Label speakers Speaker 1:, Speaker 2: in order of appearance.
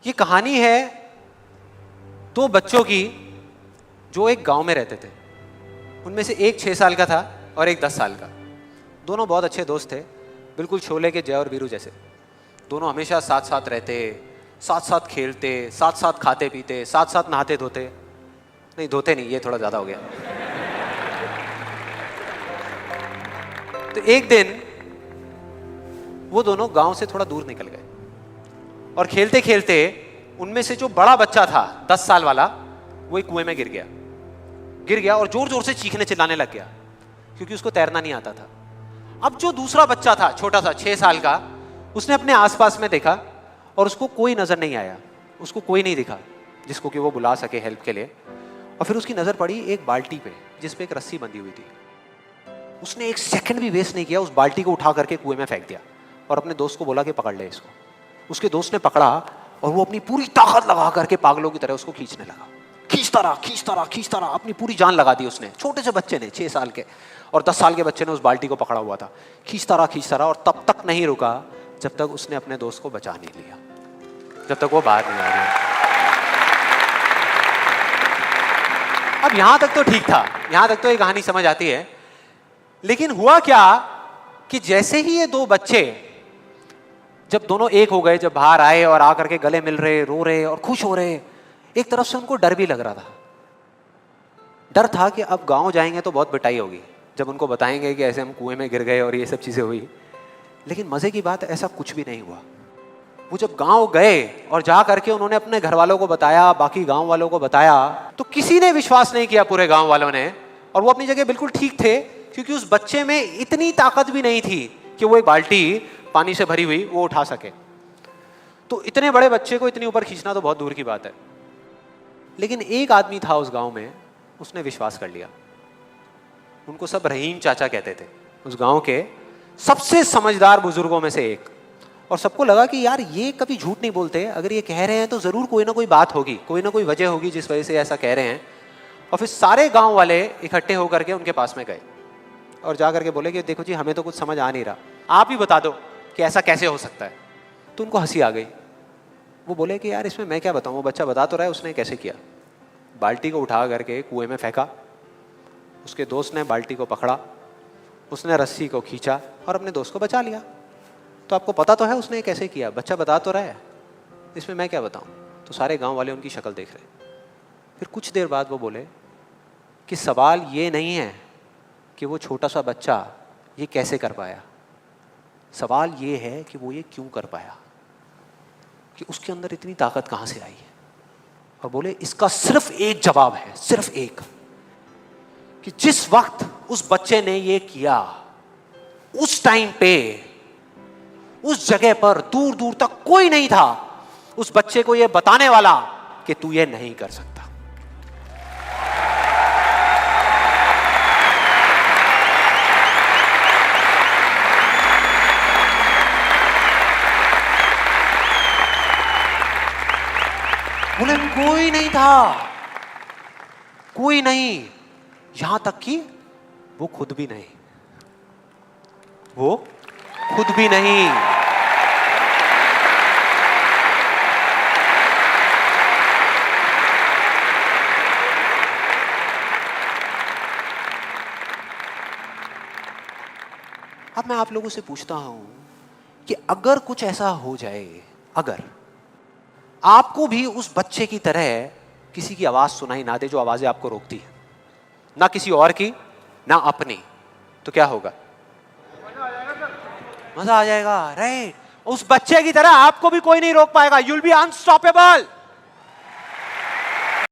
Speaker 1: ये कहानी है दो बच्चों की जो एक गांव में रहते थे। उनमें से एक 6 साल का था और एक 10 साल का। दोनों बहुत अच्छे दोस्त थे, बिल्कुल शोले के जय और वीरू जैसे। दोनों हमेशा साथ साथ रहते, साथ साथ खेलते, साथ साथ खाते पीते, साथ साथ नहाते धोते। नहीं धोते नहीं, ये थोड़ा ज्यादा हो गया। तो एक दिन वो दोनों गांव से थोड़ा दूर निकल गए और खेलते खेलते उनमें से जो बड़ा बच्चा था 10 साल वाला, वो एक कुएं में गिर गया और जोर जोर से चीखने चिल्लाने लग गया क्योंकि उसको तैरना नहीं आता था। अब जो दूसरा बच्चा था छोटा सा 6 साल का, उसने अपने आसपास में देखा और उसको कोई नजर नहीं आया, उसको कोई नहीं दिखा जिसको कि वो बुला सके हेल्प के लिए। और फिर उसकी नजर पड़ी एक बाल्टी पे जिस पे एक रस्सी बंधी हुई थी। उसने एक सेकंड भी वेस्ट नहीं किया, उस बाल्टी को उठा करके कुएं में फेंक दिया और अपने दोस्त को बोला कि पकड़ ले इसको। उसके दोस्त ने पकड़ा और वो अपनी पूरी ताकत लगा करके पागलों की तरह उसको खींचने लगा। खींचता रहा, अपनी पूरी जान लगा दी उसने। छोटे से बच्चे ने, 6 साल के और 10 साल के बच्चे ने उस बाल्टी को पकड़ा हुआ था। खींचता रहा और तब तक नहीं रुका जब तक उसने अपने दोस्त को बचा नहीं लिया, जब तक वो बाहर नहीं आ गया। अब यहां तक तो ठीक था, यहां तक तो ये कहानी समझ आती है। लेकिन हुआ क्या कि जैसे ही ये दो बच्चे जब दोनों एक हो गए, जब बाहर आए और आकर के गले मिल रहे, रो रहे और खुश हो रहे, एक तरफ से उनको डर भी लग रहा था। डर था कि अब गांव जाएंगे तो बहुत पिटाई होगी जब उनको बताएंगे कि ऐसे हम कुएं में गिर गए और ये सब चीजें हुई। लेकिन मजे की बात, ऐसा कुछ भी नहीं हुआ। वो जब गांव गए और जा करके उन्होंने अपने घर वालों को बताया, बाकी गांव वालों को बताया, तो किसी ने विश्वास नहीं किया, पूरे गांव वालों ने। और वो अपनी जगह बिल्कुल ठीक थे क्योंकि उस बच्चे में इतनी ताकत भी नहीं थी कि वो एक बाल्टी पानी से भरी हुई वो उठा सके। तो इतने बड़े बच्चे को इतनी ऊपर खींचना तो बहुत दूर की बात है। लेकिन एक आदमी था उस गांव में, उसने विश्वास कर लिया। उनको सब रहीम चाचा कहते थे, उस गांव के सबसे समझदार बुजुर्गों में से एक। और सबको लगा कि यार ये कभी झूठ नहीं बोलते, अगर ये कह रहे हैं तो जरूर कोई ना कोई बात होगी, कोई ना कोई वजह होगी जिस वजह से ऐसा कह रहे हैं। और फिर सारे गांव वाले इकट्ठे होकर के उनके पास में गए और जा करके बोले कि देखो जी, हमें तो कुछ समझ आ नहीं रहा, आप ही बता दो कि ऐसा कैसे हो सकता है। तो उनको हंसी आ गई। वो बोले कि यार इसमें मैं क्या बताऊं, वो बच्चा बता तो रहा है उसने कैसे किया। बाल्टी को उठा करके कुएं में फेंका, उसके दोस्त ने बाल्टी को पकड़ा, उसने रस्सी को खींचा और अपने दोस्त को बचा लिया। तो आपको पता तो है उसने कैसे किया, बच्चा बता तो रहा है, इसमें मैं क्या बताऊं। तो सारे गांव वाले उनकी शक्ल देख रहे। फिर कुछ देर बाद वो बोले कि सवाल ये नहीं है कि वो छोटा सा बच्चा ये कैसे कर पाया, सवाल ये है कि वो ये क्यों कर पाया, कि उसके अंदर इतनी ताकत कहां से आई है। और बोले इसका सिर्फ एक जवाब है, सिर्फ एक, कि जिस वक्त उस बच्चे ने ये किया, उस टाइम पे उस जगह पर दूर दूर तक कोई नहीं था उस बच्चे को ये बताने वाला कि तू ये नहीं कर सकता। बोले कोई नहीं था, कोई नहीं, यहां तक कि वो खुद भी नहीं, वो खुद भी नहीं। अब मैं आप लोगों से पूछता हूं कि अगर कुछ ऐसा हो जाए, अगर आपको भी उस बच्चे की तरह किसी की आवाज सुनाई ना दे जो आवाजें आपको रोकती है, ना किसी और की ना अपनी, तो क्या होगा? मजा आ जाएगा, राइट? उस बच्चे की तरह आपको भी कोई नहीं रोक पाएगा। You will be unstoppable.